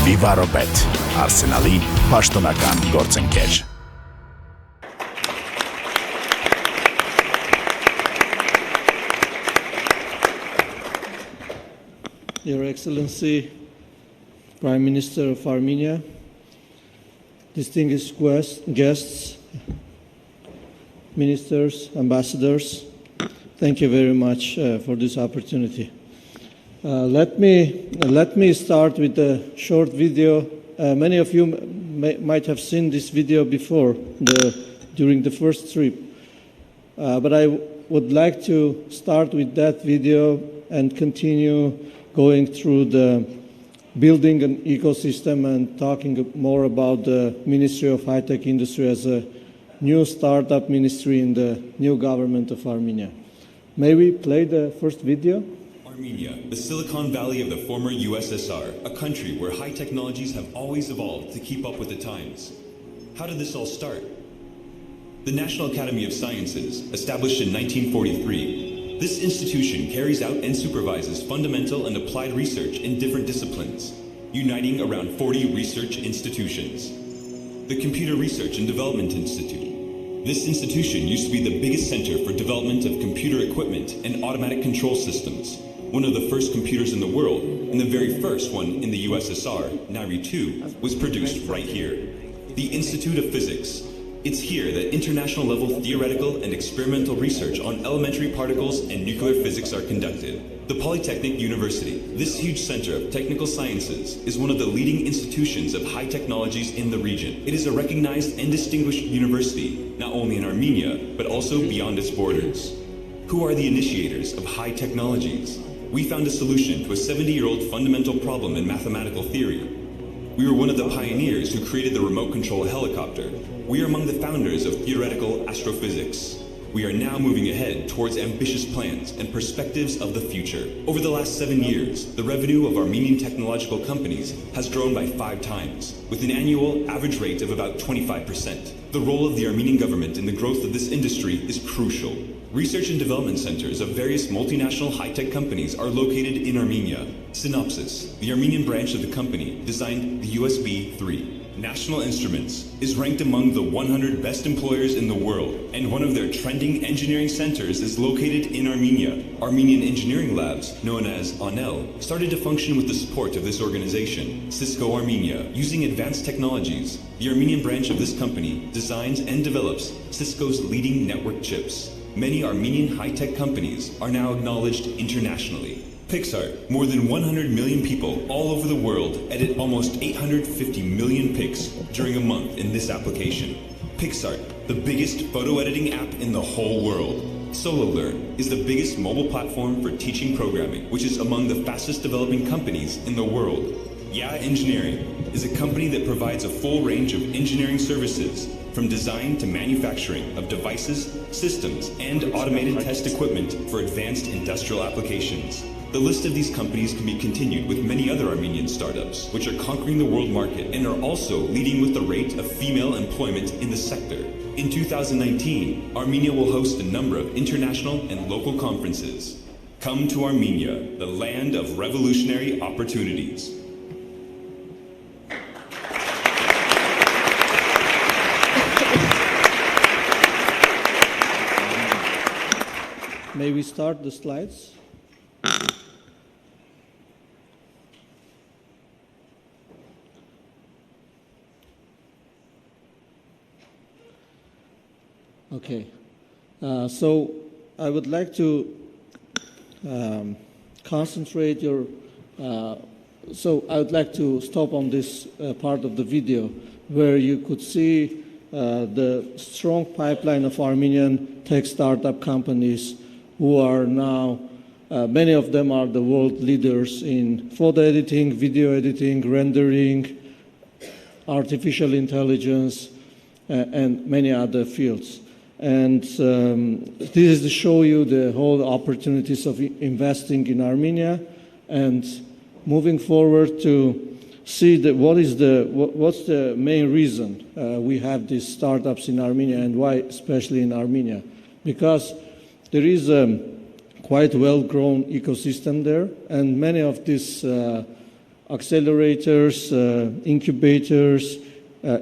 Վիվարոպետ, Արսենալի պաշտոնական գործընկեր։ Your Excellency, Prime Minister of Armenia, distinguished guests, ministers, ambassadors, thank you very much for this opportunity. Let me start with a short video. Many of you might have seen this video before during the first trip, but I would like to start with that video and continue going through the building an ecosystem and talking more about the Ministry of High-Tech Industry as a new startup ministry in the new government of Armenia. May we play the first video? Armenia, the Silicon Valley of the former USSR, a country where high technologies have always evolved to keep up with the times. How did this all start? The National Academy of Sciences, established in 1943, this institution carries out and supervises fundamental and applied research in different disciplines, uniting around 40 research institutions. The Computer Research and Development Institute. This institution used to be the biggest center for development of computer equipment and automatic control systems, one of the first computers in the world, and the very first one in the USSR, Nairi 2, was produced right here. The Institute of Physics. It's here that international level theoretical and experimental research on elementary particles and nuclear physics are conducted. The Polytechnic University, this huge center of technical sciences, is one of the leading institutions of high technologies in the region. It is a recognized and distinguished university, not only in Armenia, but also beyond its borders. Who are the initiators of high technologies? We found a solution to a 70-year-old fundamental problem in mathematical theory. We were one of the pioneers who created the remote control helicopter. We are among the founders of theoretical astrophysics. We are now moving ahead towards ambitious plans and perspectives of the future. Over the last 7 years, the revenue of Armenian technological companies has grown by 5 times, with an annual average rate of about 25%. The role of the Armenian government in the growth of this industry is crucial. Research and development centers of various multinational high-tech companies are located in Armenia. Synopsis, the Armenian branch of the company, designed the USB-3. National Instruments is ranked among the 100 best employers in the world, and one of their trending engineering centers is located in Armenia. Armenian engineering labs, known as ANEL, started to function with the support of this organization, Cisco Armenia. Using advanced technologies, the Armenian branch of this company designs and develops Cisco's leading network chips. Many Armenian high-tech companies are now acknowledged internationally. Pixar, more than 100 million people all over the world edit almost 850 million pics during a month in this application. Pixar, the biggest photo editing app in the whole world. SoloLearn is the biggest mobile platform for teaching programming, which is among the fastest developing companies in the world. Yeah Engineering is a company that provides a full range of engineering services, from design to manufacturing of devices, systems, and automated test equipment for advanced industrial applications. The list of these companies can be continued with many other Armenian startups, which are conquering the world market and are also leading with the rate of female employment in the sector. In 2019, Armenia will host a number of international and local conferences. Come to Armenia, the land of revolutionary opportunities. May we start the slides? Okay, so I would like to concentrate so I would like to stop on this part of the video where you could see the strong pipeline of Armenian tech startup companies who are now, many of them are the world leaders in photo editing, video editing, rendering, artificial intelligence, and many other fields. And this is to show you the whole opportunities of investing in Armenia and moving forward to see what's the main reason we have these startups in Armenia and why especially in Armenia. Because there is a quite well-grown ecosystem there, and many of these accelerators, incubators,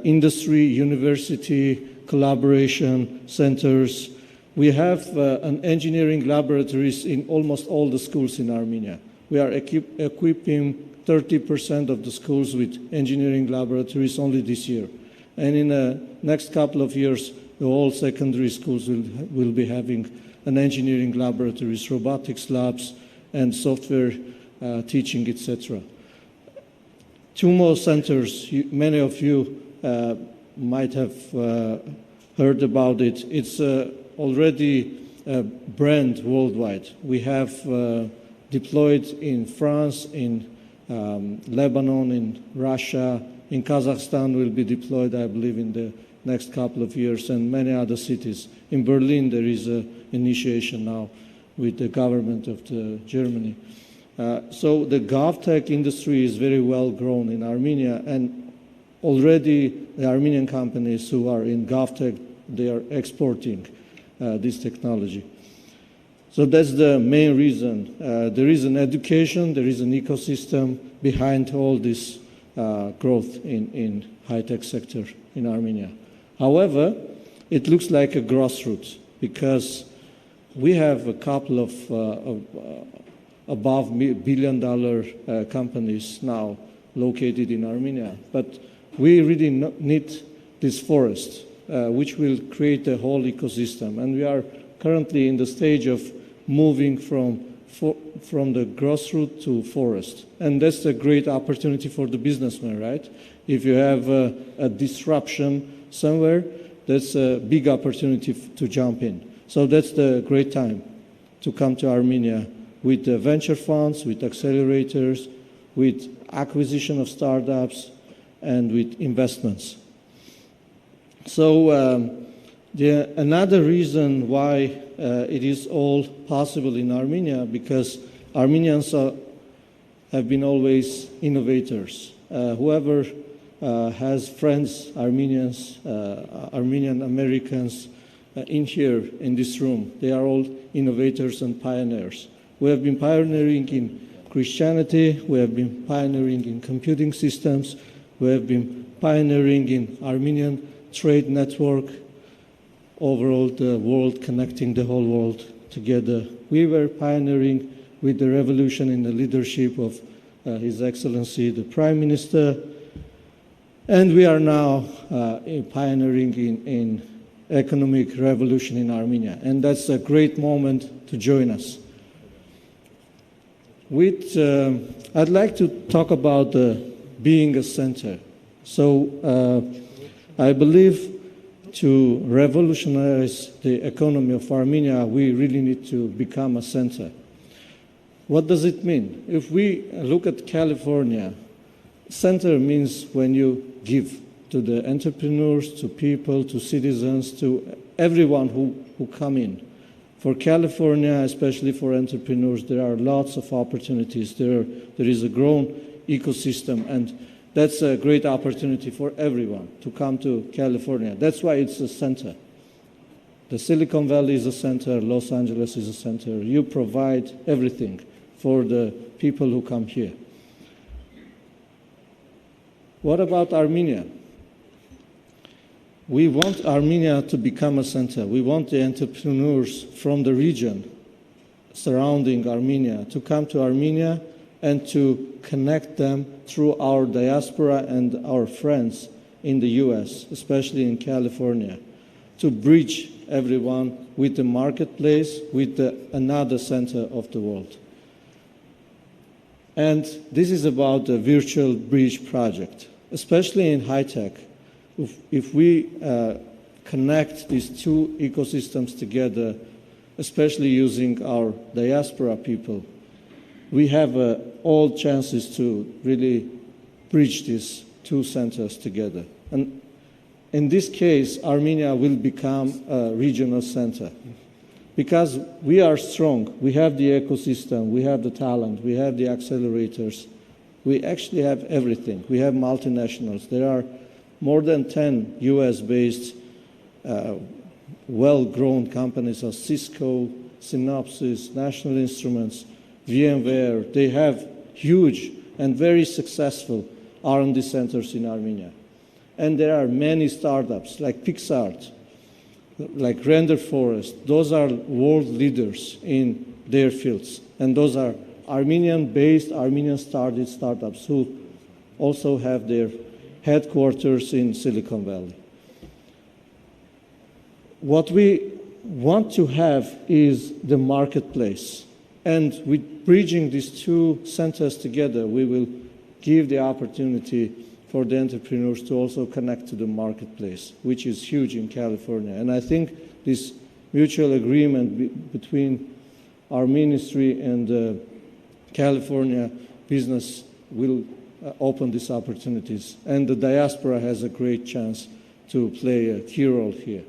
industry, university, collaboration centers. We have an engineering laboratories in almost all the schools in Armenia. We are equipping 30% of the schools with engineering laboratories only this year. And in the next couple of years, the whole secondary schools will be having an engineering laboratories, robotics labs, and software teaching, etc. Two more centers, many of you might have heard about it. It's already a brand worldwide. We have deployed in France, in Lebanon, in Russia, in Kazakhstan will be deployed, I believe, in the next couple of years, and many other cities. In Berlin, there is an initiation now with the government of Germany. So the GovTech industry is very well grown in Armenia, and already the Armenian companies who are in GovTech, they are exporting this technology. So that's the main reason. There is an education, there is an ecosystem behind all this growth in high-tech sector in Armenia. However, it looks like a grassroots because we have a couple of above $1 billion companies now located in Armenia, but we really need this forest, which will create a whole ecosystem. And we are currently in the stage of moving from the grassroots to forest. And that's a great opportunity for the businessman, right? If you have a disruption somewhere, that's a big opportunity to jump in. So that's the great time to come to Armenia with the venture funds, with accelerators, with acquisition of startups, and with investments. So another reason why it is all possible in Armenia, because Armenians have been always innovators. Whoever has friends, Armenians, Armenian Americans in here, in this room, they are all innovators and pioneers. We have been pioneering in Christianity, we have been pioneering in computing systems, we have been pioneering in Armenian trade network, overall the world, connecting the whole world together. We were pioneering with the revolution in the leadership of His Excellency, the Prime Minister, and we are now pioneering in economic revolution in Armenia, and that's a great moment to join us. I'd like to talk about being a center. So I believe to revolutionize the economy of Armenia, we really need to become a center. What does it mean? If we look at California, center means when you give to the entrepreneurs, to people, to citizens, to everyone who come in. For California, especially for entrepreneurs, there are lots of opportunities. There is a grown ecosystem, and that's a great opportunity for everyone to come to California. That's why it's a center. The Silicon Valley is a center, Los Angeles is a center. You provide everything for the people who come here. What about Armenia? We want Armenia to become a center. We want the entrepreneurs from the region surrounding Armenia to come to Armenia and to connect them through our diaspora and our friends in the US, especially in California, to bridge everyone with the marketplace, with another center of the world. And this is about the virtual bridge project, especially in high tech. If we connect these two ecosystems together, especially using our diaspora people, we have all chances to really bridge these two centers together. And in this case, Armenia will become a regional center because we are strong. We have the ecosystem, we have the talent, we have the accelerators. We actually have everything. We have multinationals. There are more than 10 US-based well-grown companies of Cisco, Synopsys, National Instruments, VMware. They have huge and very successful R&D centers in Armenia. And there are many startups like PixArt, like Render Forest. Those are world leaders in their fields. And those are Armenian-based, Armenian-started startups who also have their headquarters in Silicon Valley. What we want to have is the marketplace. And with bridging these two centers together, we will give the opportunity for the entrepreneurs to also connect to the marketplace, which is huge in California. And I think this mutual agreement between our ministry and California business will open these opportunities. And the diaspora has a great chance to play a key role here.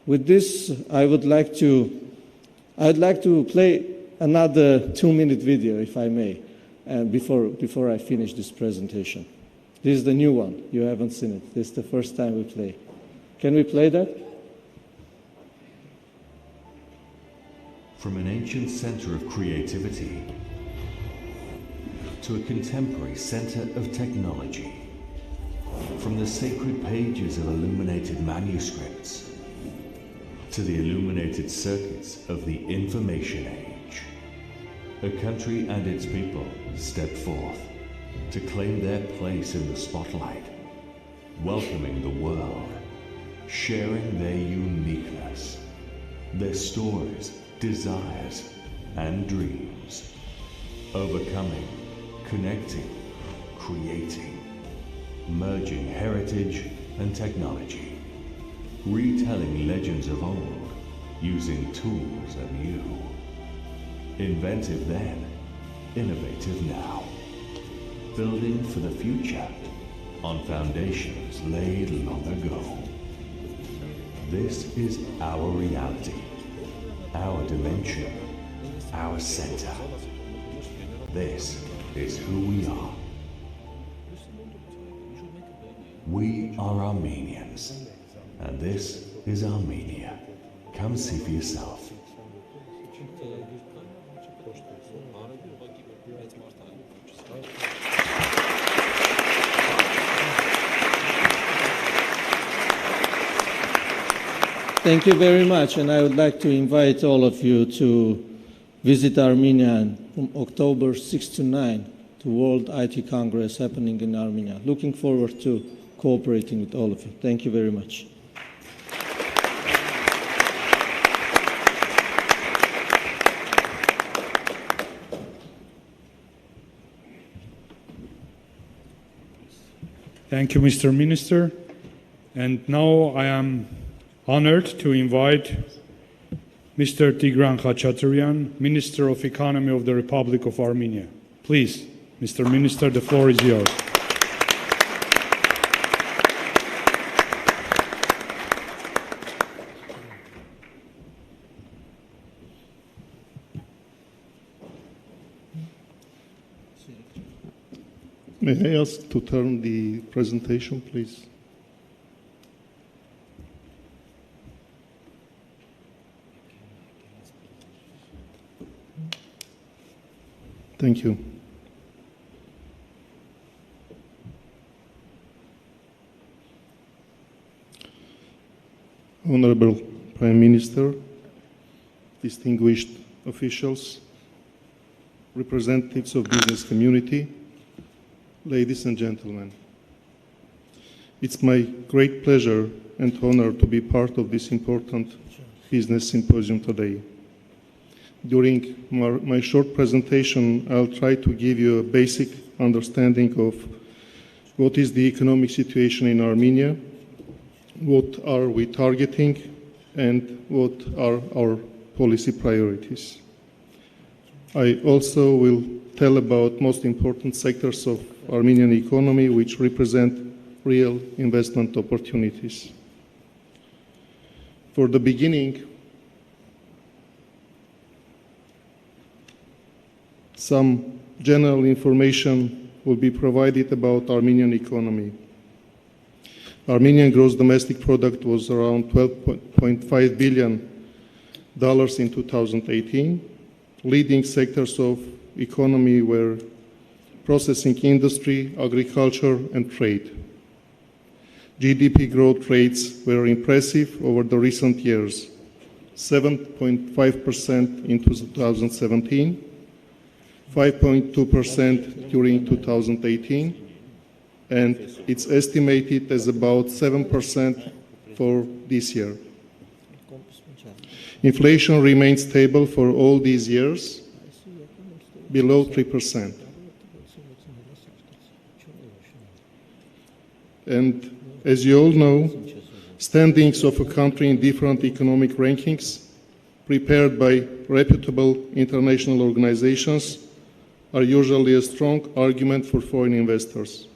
With this, I'd like to play another 2-minute video, if I may, and before I finish this presentation. This is the new one. You haven't seen it. This is the first time we play. Can we play that? From an ancient center of creativity to a contemporary center of technology, from the sacred pages of illuminated manuscripts to the illuminated circuits of the information age, a country and its people step forth to claim their place in the spotlight, welcoming the world, sharing their uniqueness, their stories, desires, and dreams, overcoming, connecting, creating, merging heritage and technology, retelling legends of old, using tools anew. Inventive then, innovative now. Building for the future on foundations laid long ago. This is our reality, our dimension, our center. This is who we are. We are Armenians. And this is Armenia. Come see for yourself. Thank you very much, and I would like to invite all of you to visit Armenia from October 6 to 9 to World IT Congress happening in Armenia. Looking forward to cooperating with all of you. Thank you very much. Thank you, Mr. Minister. And now I am honored to invite Mr. Tigran Khachaturian, Minister of Economy of the Republic of Armenia. Please, Mr. Minister, the floor is yours. May I ask to turn the presentation, please? Thank you. Honorable Prime Minister, distinguished officials, representatives of business community, ladies and gentlemen, it's my great pleasure and honor to be part of this important business symposium today. During my short presentation, I'll try to give you a basic understanding of what is the economic situation in Armenia, what are we targeting, and what are our policy priorities. I also will tell about most important sectors of Armenian economy which represent real investment opportunities. For the beginning, some general information will be provided about Armenian economy. Armenian gross domestic product was around $12.5 billion in 2018. Leading sectors of economy were processing industry, agriculture, and trade. GDP growth rates were impressive over the recent years, 7.5% in 2017, 5.2% during 2018, and it's estimated as about 7% for this year. Inflation remains stable for all these years, below 3%. And as you all know, standings of a country in different economic rankings prepared by reputable international organizations are usually a strong argument for foreign investors.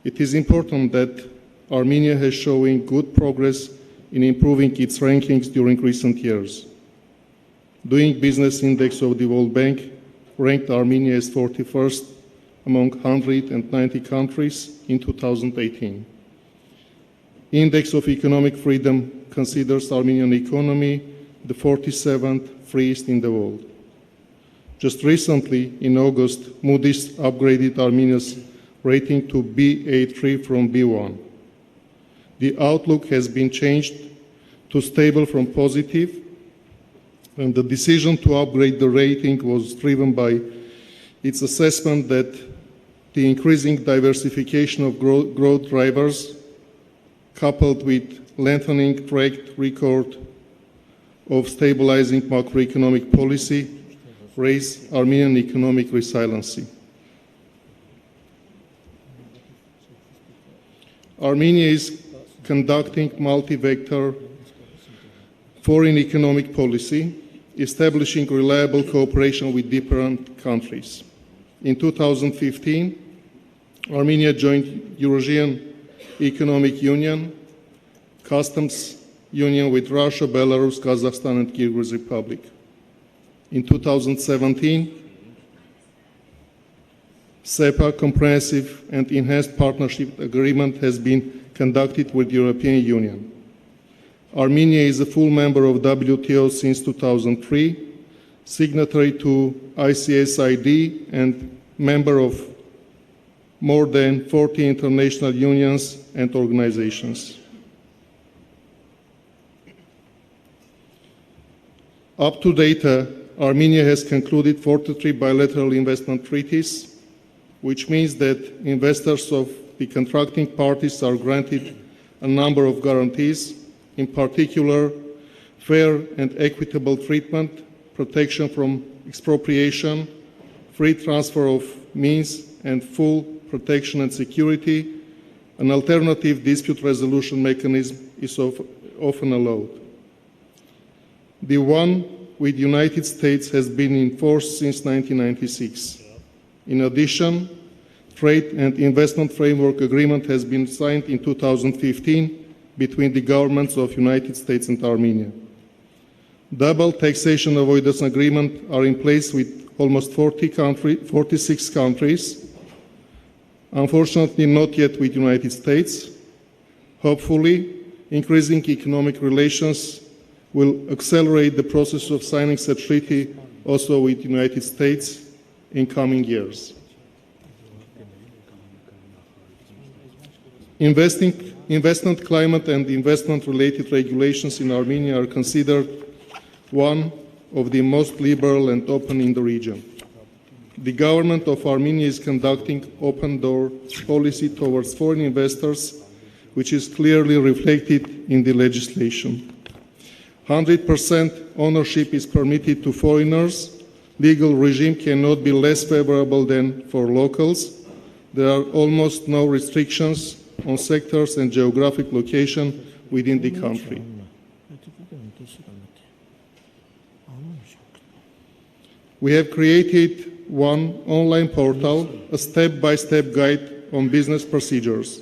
It is important that Armenia has shown good progress in improving its rankings during recent years. Doing Business Index of the World Bank ranked Armenia as 41st among 190 countries in 2018. Index of Economic Freedom considers Armenian economy the 47th freest in the world. Just recently, in August, Moody's upgraded Armenia's rating to Ba3 from B1. The outlook has been changed to stable from positive, and the decision to upgrade the rating was driven by its assessment that the increasing diversification of growth drivers, coupled with lengthening track record of stabilizing macroeconomic policy, raise Armenian economic resiliency. Armenia is conducting multi-vector foreign economic policy, establishing reliable cooperation with different countries. In 2015, Armenia joined Eurasian Economic Union, Customs Union with Russia, Belarus, Kazakhstan, and Kyrgyz Republic. In 2017, SEPA Comprehensive and Enhanced Partnership Agreement has been conducted with the European Union. Armenia is a full member of WTO since 2003, signatory to ICSID, and member of more than 40 international unions and organizations. Up to date, Armenia has concluded 43 bilateral investment treaties, which means that investors of the contracting parties are granted a number of guarantees, in particular, fair and equitable treatment, protection from expropriation, free transfer of means, and full protection and security. An alternative dispute resolution mechanism is often allowed. The one with the United States has been in force since 1996. In addition, Trade and Investment Framework Agreement has been signed in 2015 between the governments of United States and Armenia. Double taxation avoidance agreements are in place with almost 46 countries. Unfortunately, not yet with the United States. Hopefully, increasing economic relations will accelerate the process of signing such treaty also with the United States in coming years. Investment climate and investment-related regulations in Armenia are considered one of the most liberal and open in the region. The government of Armenia is conducting open-door policy towards foreign investors, which is clearly reflected in the legislation. 100% ownership is permitted to foreigners. Legal regime cannot be less favorable than for locals. There are almost no restrictions on sectors and geographic location within the country. We have created one online portal, a step-by-step guide on business procedures.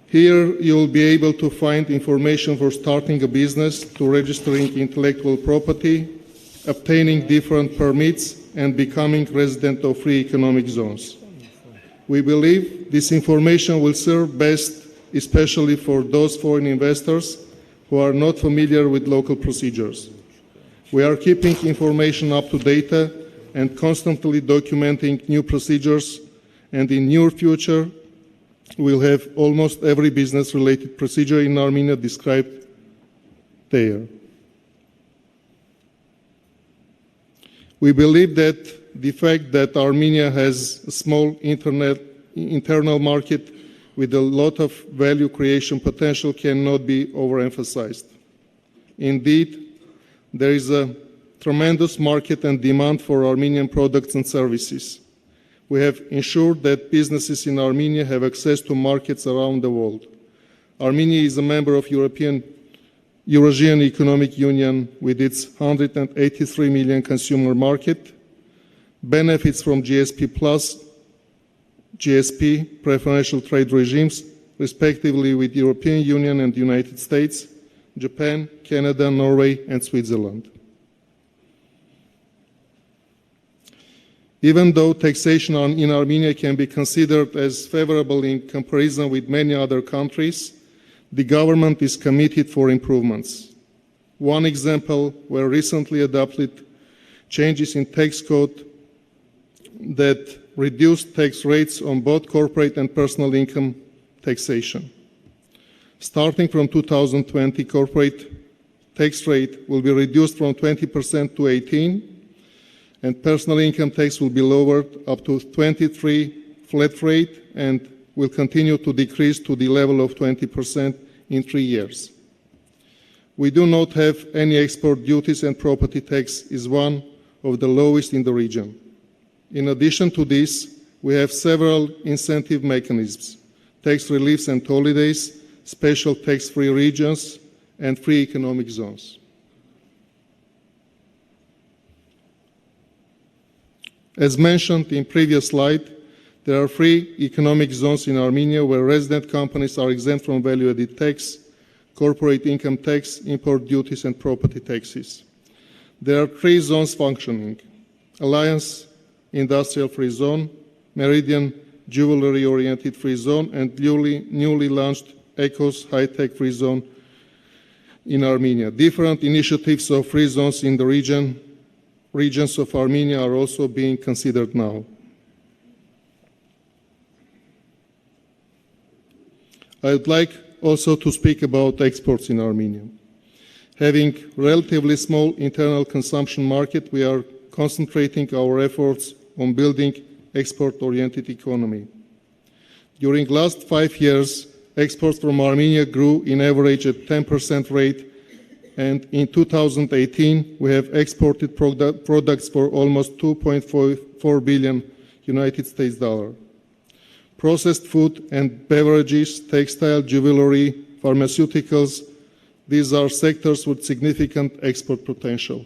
Here you will be able to find information for starting a business, to registering intellectual property, obtaining different permits, and becoming resident of free economic zones. We believe this information will serve best, especially for those foreign investors who are not familiar with local procedures. We are keeping information up to date and constantly documenting new procedures, and in near future, we'll have almost every business-related procedure in Armenia described there. We believe that the fact that Armenia has a small internal market with a lot of value creation potential cannot be overemphasized. Indeed, there is a tremendous market and demand for Armenian products and services. We have ensured that businesses in Armenia have access to markets around the world. Armenia is a member of Eurasian Economic Union with its 183 million consumer market, benefits from GSP Plus, GSP, preferential trade regimes, respectively with European Union and the United States, Japan, Canada, Norway, and Switzerland. Even though taxation in Armenia can be considered as favorable in comparison with many other countries, the government is committed for improvements. One example were recently adopted changes in tax code that reduced tax rates on both corporate and personal income taxation. Starting from 2020, corporate tax rate will be reduced from 20% to 18%, and personal income tax will be lowered up to 23% flat rate and will continue to decrease to the level of 20% in 3 years. We do not have any export duties, and property tax is one of the lowest in the region. In addition to this, we have several incentive mechanisms, tax reliefs and holidays, special tax-free regions, and free economic zones. As mentioned in previous slide, there are 3 economic zones in Armenia where resident companies are exempt from value-added tax, corporate income tax, import duties, and property taxes. There are 3 zones functioning: Alliance Industrial Free Zone, Meridian Jewelry-Oriented Free Zone, and newly launched ECOS High-Tech Free Zone in Armenia. Different initiatives of free zones in the regions of Armenia are also being considered now. I would like also to speak about exports in Armenia. Having relatively small internal consumption market, we are concentrating our efforts on building export-oriented economy. During last 5 years, exports from Armenia grew in average at 10% rate, and in 2018, we have exported products for almost $2.4 billion United States dollar. Processed food and beverages, textile, jewelry, pharmaceuticals, these are sectors with significant export potential.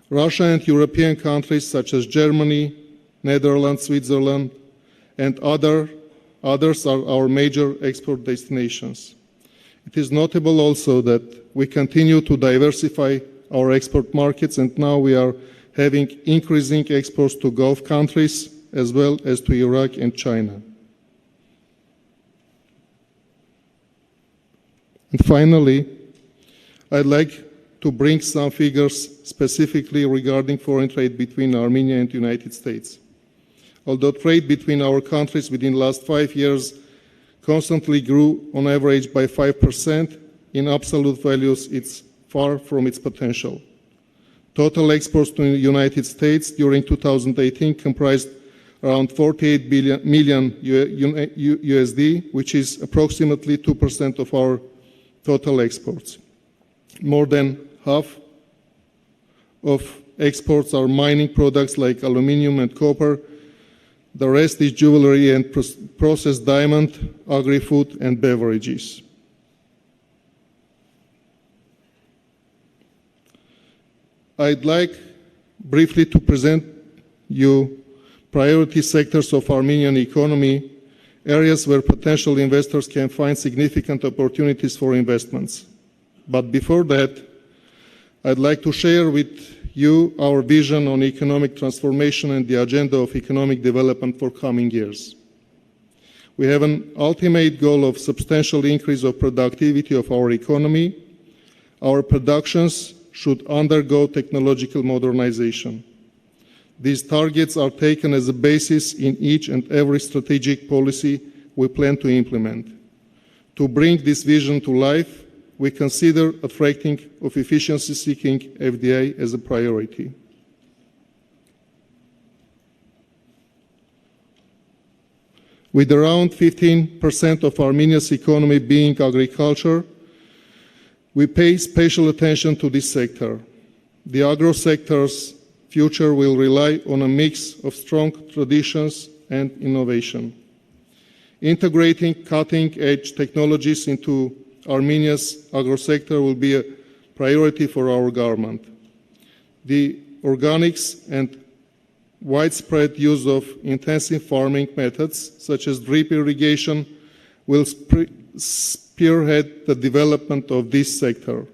Russia and European countries such as Germany, Netherlands, Switzerland, and others are our major export destinations. It is notable also that we continue to diversify our export markets, and now we are having increasing exports to Gulf countries as well as to Iraq and China. And finally, I'd like to bring some figures specifically regarding foreign trade between Armenia and the United States. Although trade between our countries within the last 5 years constantly grew on average by 5%, in absolute values it's far from its potential. Total exports to the United States during 2018 comprised around 48 million USD, which is approximately 2% of our total exports. More than half of exports are mining products like aluminum and copper. The rest is jewelry and processed diamond, agri-food, and beverages. I'd like briefly to present you priority sectors of Armenian economy, areas where potential investors can find significant opportunities for investments. But before that, I'd like to share with you our vision on economic transformation and the agenda of economic development for coming years. We have an ultimate goal of substantial increase of productivity of our economy. Our productions should undergo technological modernization. These targets are taken as a basis in each and every strategic policy we plan to implement. To bring this vision to life, we consider attracting of efficiency-seeking FDI as a priority. With around 15% of Armenia's economy being agriculture, we pay special attention to this sector. The agro sector's future will rely on a mix of strong traditions and innovation. Integrating cutting-edge technologies into Armenia's agro sector will be a priority for our government. The organics and widespread use of intensive farming methods, such as drip irrigation, will spearhead the development of this sector.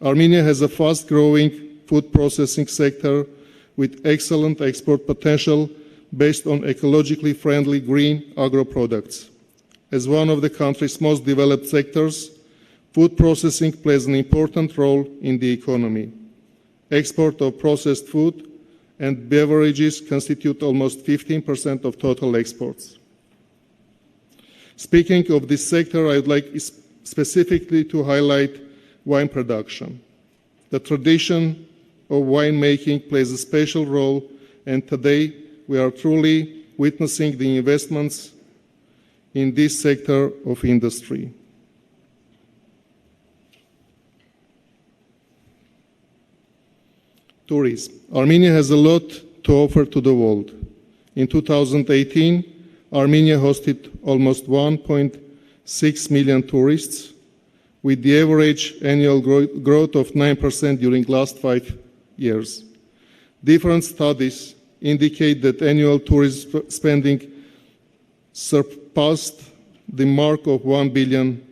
Armenia has a fast-growing food processing sector with excellent export potential based on ecologically friendly green agro products. As one of the country's most developed sectors, food processing plays an important role in the economy. Export of processed food and beverages constitute almost 15% of total exports. Speaking of this sector, I would like specifically to highlight wine production. The tradition of winemaking plays a special role, and today we are truly witnessing the investments in this sector of industry. Tourism. Armenia has a lot to offer to the world. In 2018, Armenia hosted almost 1.6 million tourists, with the average annual growth of 9% during the last 5 years. Different studies indicate that annual tourism spending surpassed the mark of $1 billion.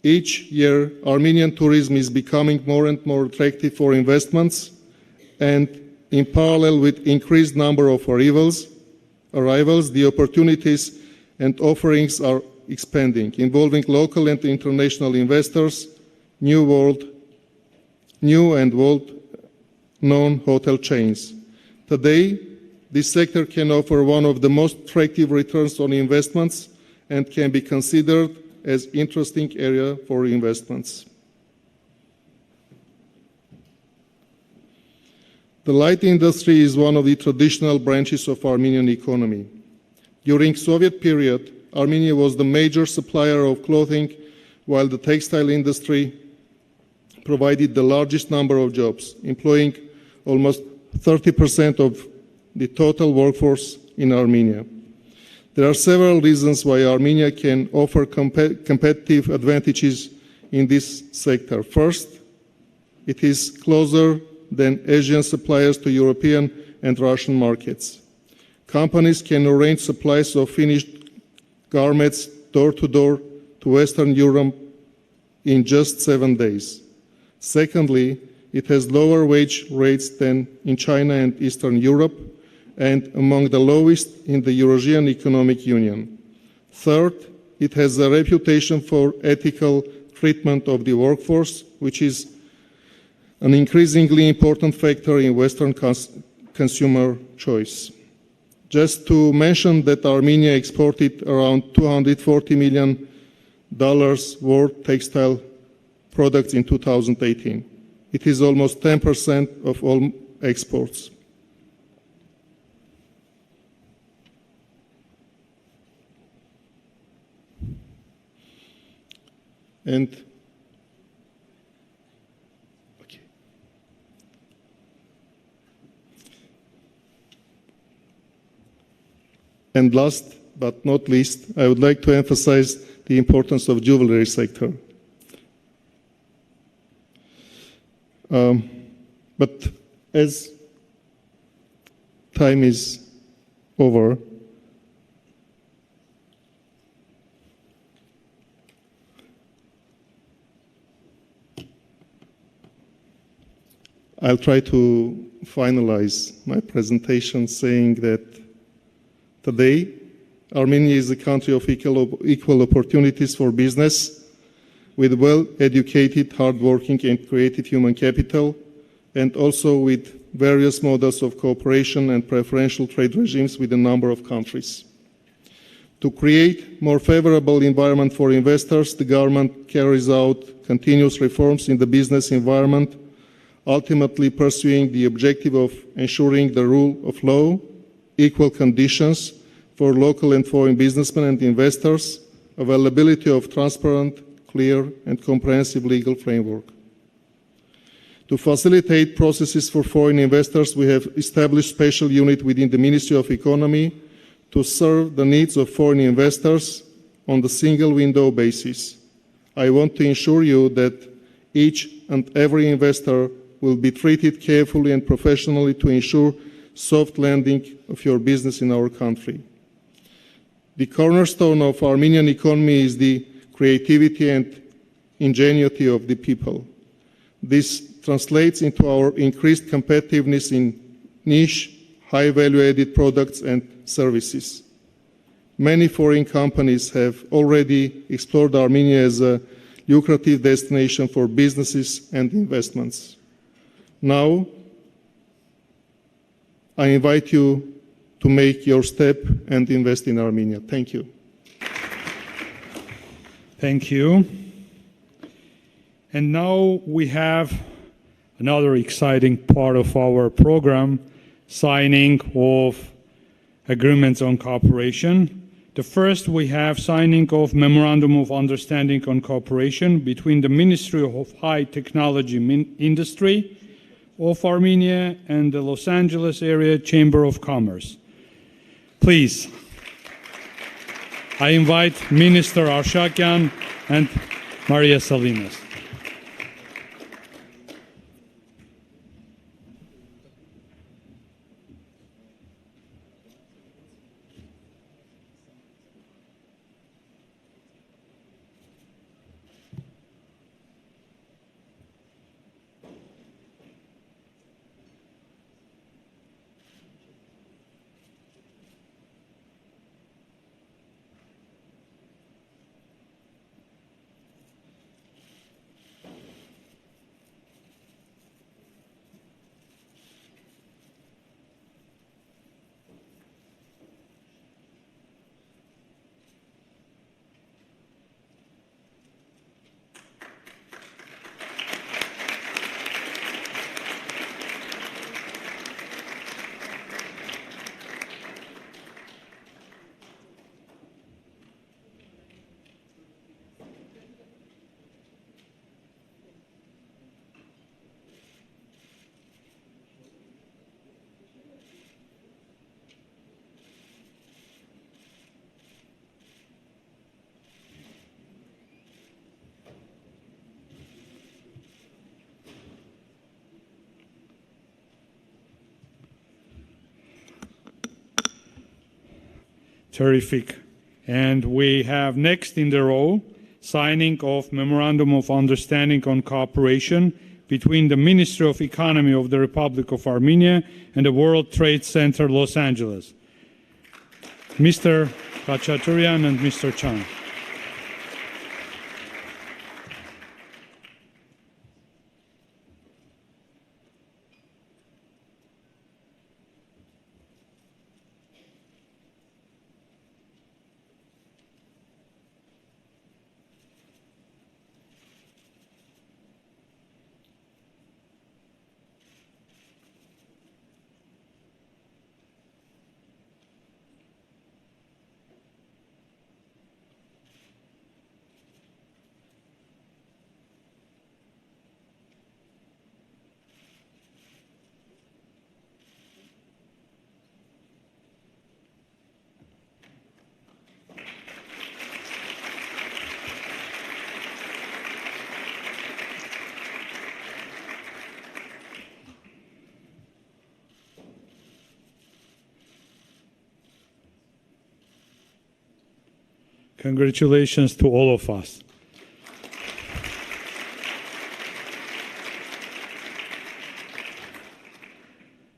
Each year, Armenian tourism is becoming more and more attractive for investments, and in parallel with increased number of arrivals, the opportunities and offerings are expanding, involving local and international investors, new and world-known hotel chains. Today, this sector can offer one of the most attractive returns on investments and can be considered as an interesting area for investments. The light industry is one of the traditional branches of Armenian economy. During Soviet period, Armenia was the major supplier of clothing, while the textile industry provided the largest number of jobs, employing almost 30% of the total workforce in Armenia. There are several reasons why Armenia can offer competitive advantages in this sector. First, it is closer than Asian suppliers to European and Russian markets. Companies can arrange supplies of finished garments door-to-door to Western Europe in just 7 days. Secondly, it has lower wage rates than in China and Eastern Europe, and among the lowest in the Eurasian Economic Union. Third, it has a reputation for ethical treatment of the workforce, which is an increasingly important factor in Western consumer choice. Just to mention that Armenia exported around $240 million worth textile products in 2018. It is almost 10% of all exports. And last but not least, I would like to emphasize the importance of jewelry sector. But as time is over, I'll try to finalize my presentation saying that today, Armenia is a country of equal opportunities for business, with well-educated, hardworking, and creative human capital, and also with various models of cooperation and preferential trade regimes with a number of countries. To create more favorable environment for investors, the government carries out continuous reforms in the business environment, ultimately pursuing the objective of ensuring the rule of law, equal conditions for local and foreign businessmen and investors, availability of transparent, clear, and comprehensive legal framework. To facilitate processes for foreign investors, we have established a special unit within the Ministry of Economy to serve the needs of foreign investors on the single window basis. I want to ensure you that each and every investor will be treated carefully and professionally to ensure soft landing of your business in our country. The cornerstone of Armenian economy is the creativity and ingenuity of the people. This translates into our increased competitiveness in niche, high value-added products and services. Many foreign companies have already explored Armenia as a lucrative destination for businesses and investments. Now, I invite you to make your step and invest in Armenia. Thank you. Thank you. And now we have another exciting part of our program, signing of agreements on cooperation. The first, we have signing of Memorandum of Understanding on Cooperation between the Ministry of High Technology Industry of Armenia and the Los Angeles Area Chamber of Commerce. Please, I invite Minister Arshakyan and Maria Salinas. Terrific. And we have next in the row, signing of Memorandum of Understanding on Cooperation between the Ministry of Economy of the Republic of Armenia and the World Trade Center, Los Angeles. Mr. Khachaturian and Mr. Chan. Congratulations to all of us.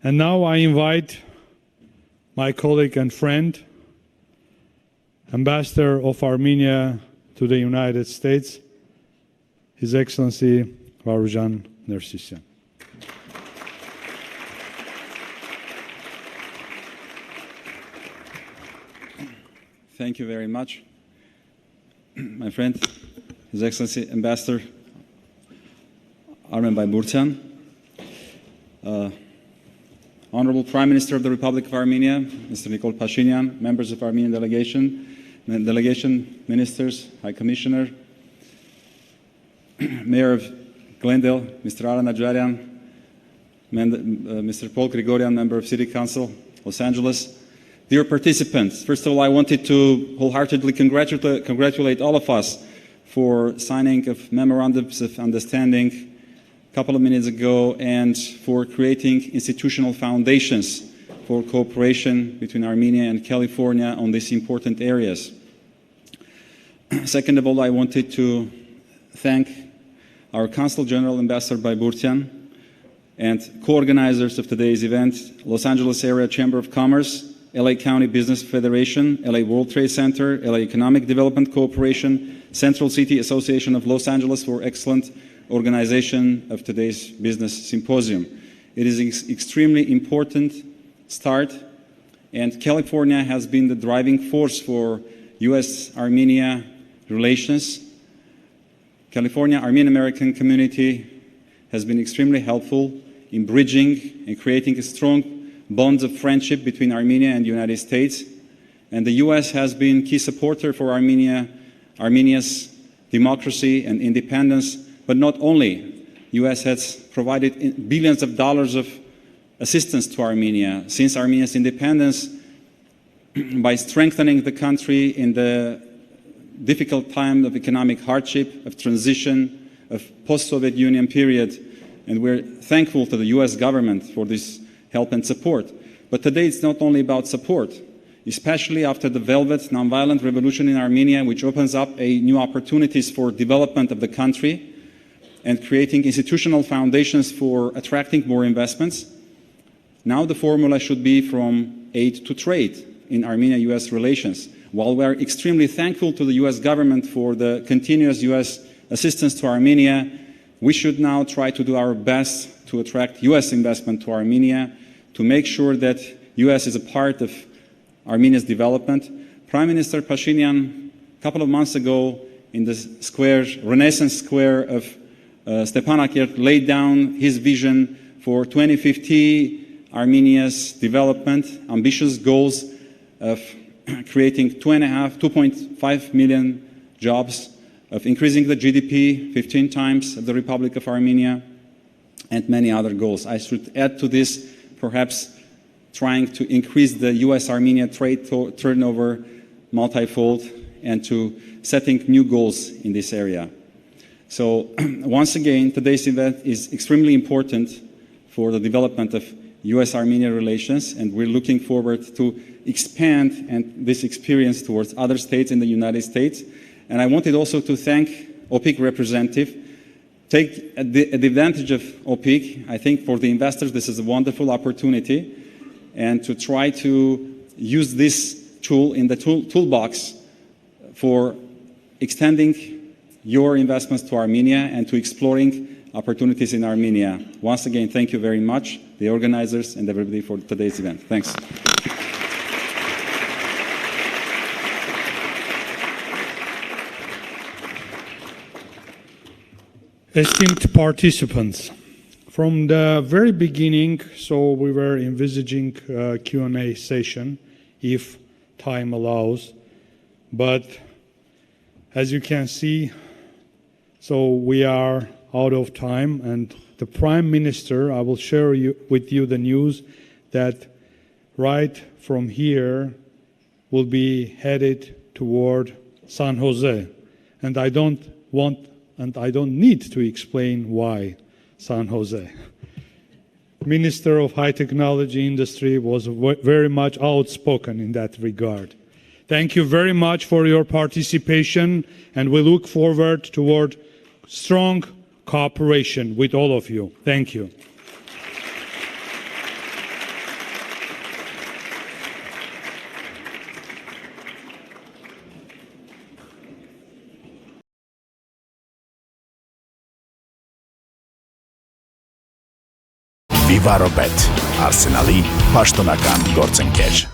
And now I invite my colleague and friend, Ambassador of Armenia to the United States, His Excellency Varujan Nersisyan. Thank you very much, my friend, His Excellency Ambassador Armen Bayburtian, Honorable Prime Minister of the Republic of Armenia, Mr. Nikol Pashinyan, members of Armenian delegation, ministers, High Commissioner, Mayor of Glendale, Mr. Aran Najarian, Mr. Paul Grigorian, member of City Council, Los Angeles. Dear participants, first of all, I wanted to wholeheartedly congratulate all of us for signing of memorandums of understanding a couple of minutes ago and for creating institutional foundations for cooperation between Armenia and California on these important areas. Second of all, I wanted to thank our Consul General Ambassador Bayburtian and co-organizers of today's event, Los Angeles Area Chamber of Commerce, LA County Business Federation, LA World Trade Center, LA Economic Development Corporation, Central City Association of Los Angeles for excellent organization of today's business symposium. It is an extremely important start, and California has been the driving force for US-Armenia relations. California Armenian-American community has been extremely helpful in bridging and creating a strong bonds of friendship between Armenia and the United States. And the US has been key supporter for Armenia's democracy and independence. But not only, US has provided billions of dollars of assistance to Armenia since Armenia's independence by strengthening the country in the difficult time of economic hardship, of transition, of post-Soviet Union period. And we're thankful to the US government for this help and support. But today it's not only about support, especially after the Velvet nonviolent revolution in Armenia, which opens up new opportunities for development of the country and creating institutional foundations for attracting more investments. Now the formula should be from aid to trade in Armenia-US relations. While we are extremely thankful to the US government for the continuous US assistance to Armenia, we should now try to do our best to attract US investment to Armenia, to make sure that US is a part of Armenia's development. Prime Minister Pashinyan, a couple of months ago in the square, Renaissance Square of Stepanakert, laid down his vision for 2050 Armenia's development, ambitious goals of creating 2.5 million jobs, of increasing the GDP 15 times of the Republic of Armenia, and many other goals. I should add to this, perhaps trying to increase the US-Armenia trade turnover multifold and to setting new goals in this area. So once again, today's event is extremely important for the development of US-Armenia relations, and we're looking forward to expand this experience towards other states in the United States. And I wanted also to thank OPIC representative. Take the advantage of OPIC. I think for the investors this is a wonderful opportunity, and to try to use this tool in the toolbox for extending your investments to Armenia and to exploring opportunities in Armenia. Once again, thank you very much, the organizers and everybody, for today's event. Thanks. Esteemed participants, from the very beginning, so we were envisaging a Q&A session, if time allows, but as you can see, so we are out of time, and the Prime Minister, I will share with you the news that right from here will be headed toward San Jose, and I don't need to explain why San Jose. Minister of High Technology Industry was very much outspoken in that regard. Thank you very much for your participation, and we look forward toward strong cooperation with all of you. Thank you. Վարոպետ, Արսենալի պաշտոնական գործընկեր։